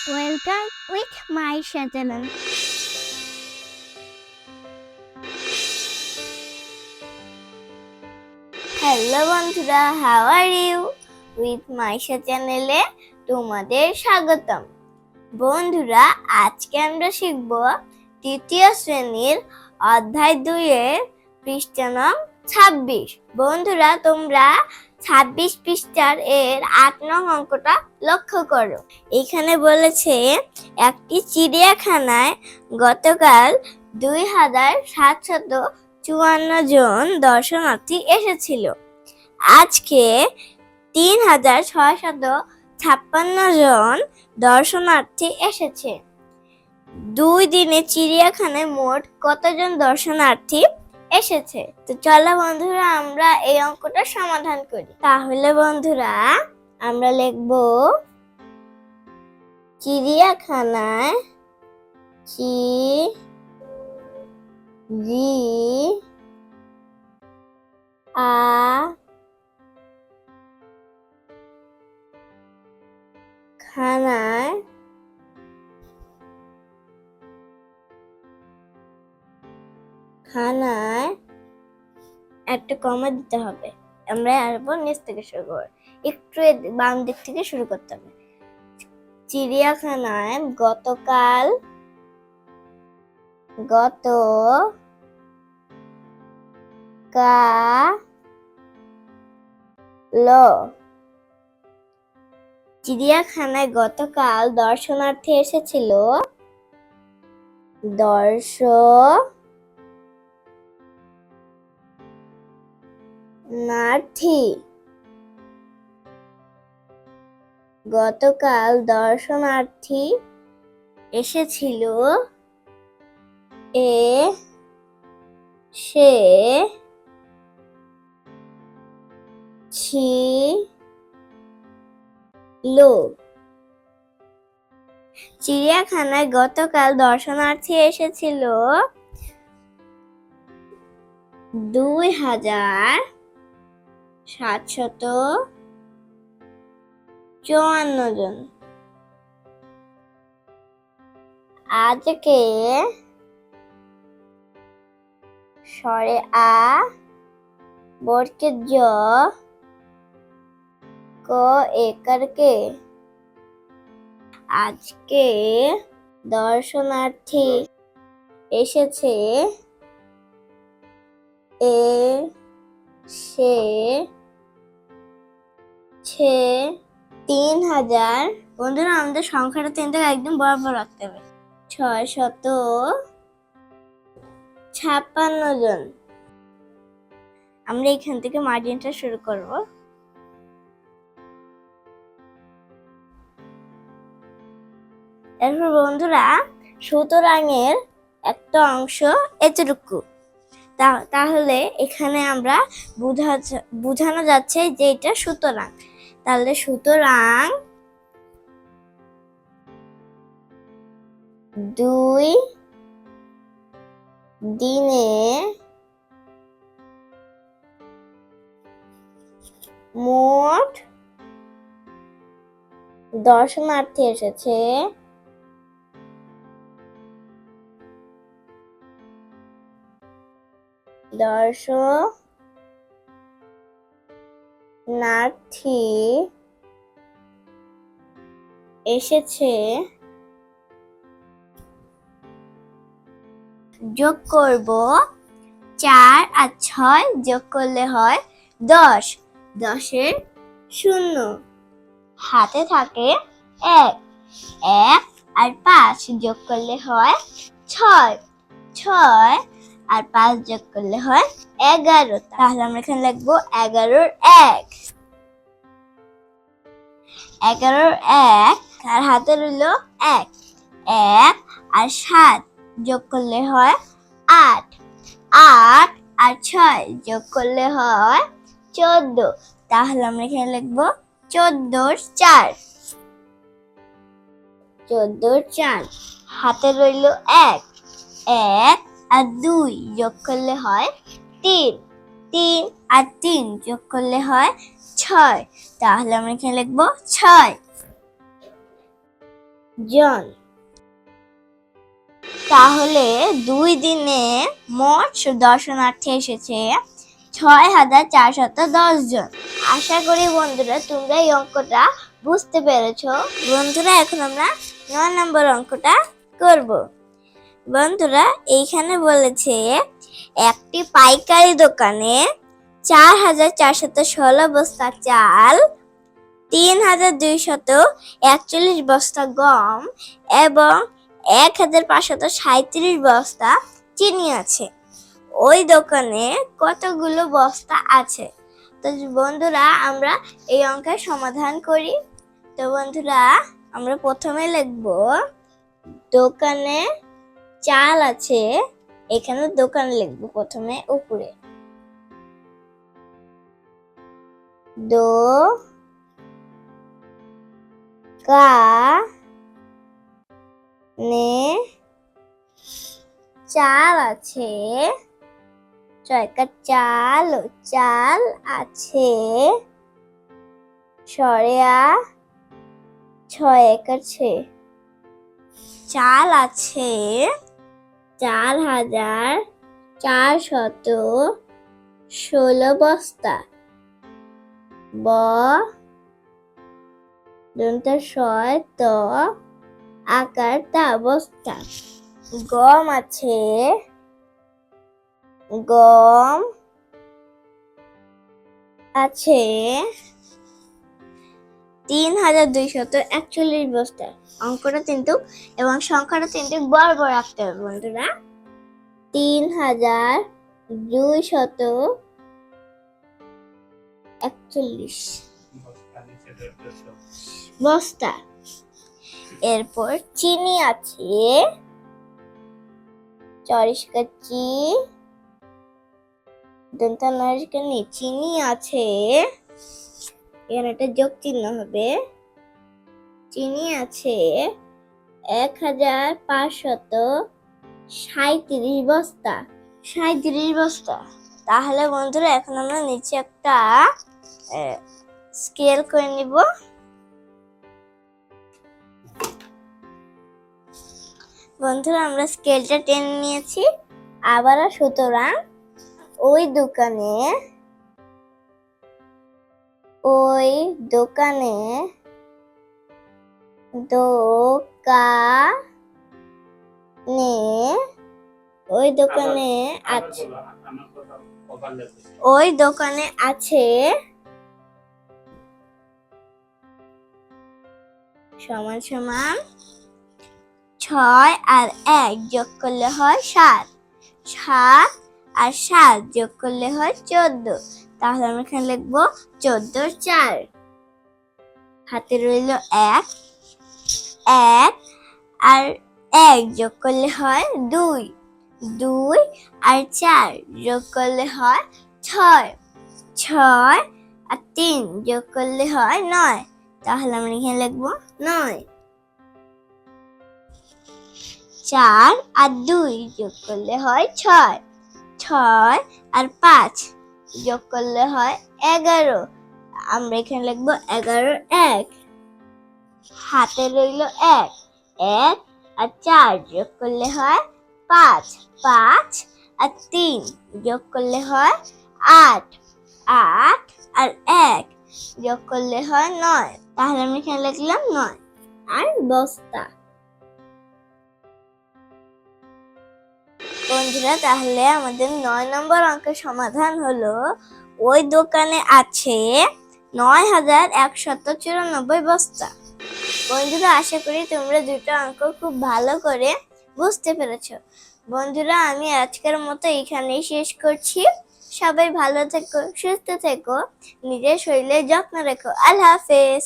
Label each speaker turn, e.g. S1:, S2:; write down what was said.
S1: Welcome with my channel.
S2: Hello বন্ধুরা, how are you? With Maisha চ্যানেলে তোমাদের স্বাগতম। বন্ধুরা, আজকে আমরা শিখব তৃতীয় শ্রেণীর অধ্যায় 2 এর পৃষ্ঠা নং 26। বন্ধুরা, তোমরা 26 পৃষ্ঠার এর 8 নং অঙ্কটা লক্ষ্য করো। এখানে বলেছে একটি চিড়িয়াখানায় গতকাল 2754 জন দর্শনার্থী এসেছিল। আজকে 3656 জন দর্শনার্থী এসেছে। 2 দিনে চিড়িয়াখানায় মোট কতজন দর্শনার্থী এসেছে? তো চলো বন্ধুরা, আমরা এই অঙ্কটা সমাধান করি। তাহলে বন্ধুরা, আমরা লিখব চিড়িয়াখানায় খানায় একটা কমা দিতে হবে। আমরা এরপর নিচ থেকে শুরু করব, একটু বাম দিক থেকে শুরু করতে হবে। চিড়িয়াখানায় গতকাল চিড়িয়াখানায় গতকাল দর্শনার্থী এসেছিল। গতকাল দর্শনার্থী এসেছিল। চিড়িয়াখানায় গতকাল দর্শনার্থী এসেছিল 2754 জন। আজকে সরে আ বর্কে জ ক একরকে আজকে দর্শনার্থী এসেছে 3000। বন্ধুরা, আমাদের সংখ্যাটা 3 থেকে একদম বরাবর রাখতে হবে। 656 জন। আমরা এখান থেকে মার্জিনটা শুরু করব। এরপর বন্ধুরা, সুতরাংয়ের একটা অংশ এতটুকু। তাহলে এখানে আমরা বোঝানো যাচ্ছে যে এটা সুতরাং। তাহলে সুতরাং 2 দিনে মোট দর্শনার্থী এসেছে যোগ করব 4 আর 6 যোগ করলে হয় 10। 10-এর 0 হাতে থাকে 1 আর 5 যোগ করলে হয় 6। 6 আর 5 যোগ করলে হয় 11। তাহলে আমরা এখানে লিখবো 11-এর 1। 11-এর 1 আর হাতে রইল 1 আর 7 যোগ করলে হয় 8। 8 আর 6 যোগ করলে হয় 14। তাহলে আমরা এখানে লিখবো 14-এর 4। 14-এর 4 হাতে রইল 1 আর 2 যোগ করলে হয় 3। 3 আর 3 যোগ করলে হয় 6। তাহলে আমরা এখানে লিখবো 6। জন। তাহলে 2 দিনে মোট দর্শনার্থী এসেছে 6,410 জন। আশা করি বন্ধুরা তোমরা এই অঙ্কটা বুঝতে পেরেছো। বন্ধুরা এখন আমরা 9 নম্বর অঙ্কটা করব। বন্ধুরা এইখানে বলেছে একটি পাইকারি দোকানে 4,416 বস্তা চাল, 3,241 বস্তা গম এবং 1,537 বস্তা চিনি আছে। ওই দোকানে কতগুলো বস্তা আছে? তো বন্ধুরা আমরা এই অঙ্কের সমাধান করি। তো বন্ধুরা আমরা প্রথমে লিখব দোকানে চাল আছে, এখানে দোকান লিখব প্রথমে উপরে, দোকানে চাল আছে, চাল আছে, সরেয়া 6 চাল আছে 4,416 বস্তা, আকারটা বস্তা। গম আছে, গম আছে 3,241 বস্তা। অঙ্কটা কিন্তু এবং সংখ্যাটা কিন্তু বরাবর রাখতে হবে বন্ধুরা। 3,241 বস্তা। এরপর চিনি আছে, চিনি আছে, এখানে একটা যোগ চিহ্ন হবে, চিনি আছে 1,537 বস্তা, 37 বস্তা। তাহলে বন্ধুরা এখন আমরা নিচে একটা স্কেল করে নিব। বন্ধুরা আমরা স্কেলটা টেনে নিয়েছি। আবার সুতরাং ওই দোকানে আছে সমান সমান 6 আর 1 যোগ করলে হয় 7, 7 আর 7 যোগ করলে হয় 14। তাহলে আমরা এখানে লিখবো 14 4। হাতে রইল 1, 1 আর 1 যোগ করলে হয় 2, 2 আর 4 যোগ করলে হয় 6, 6 আর 3 যোগ করলে হয় 9। তাহলে আমরা এখানে লিখবো 9। 4 আর 2 যোগ করলে হয় 6, 6 আর 5 যোগ করলে হয় 11। আমরা এখানে লিখবো 11 1। হাতে রইল 1, 1 আর 4 যোগ করলে হয় 5, 5 আর 3 যোগ করলে হয় 8, 8 আর 1 যোগ করলে হয় 9। তাহলে আমি এখানে লিখলাম 9 আর বস্তা। বন্ধুরা তাহলে আমাদের 9 নম্বর অঙ্কের সমাধান হলো ওই দোকানে আছে 9,194 বস্তা। বন্ধুরা আশা করি তোমরা দুটো অঙ্ক খুব ভালো করে বুঝতে পেরেছো। বন্ধুরা আমি আজকের মতো এখানেই শেষ করছি। সবাই ভালো থেকো, সুস্থ থেকো, নিজের শরীরের যত্ন রেখো। আল্লাহ হাফেজ।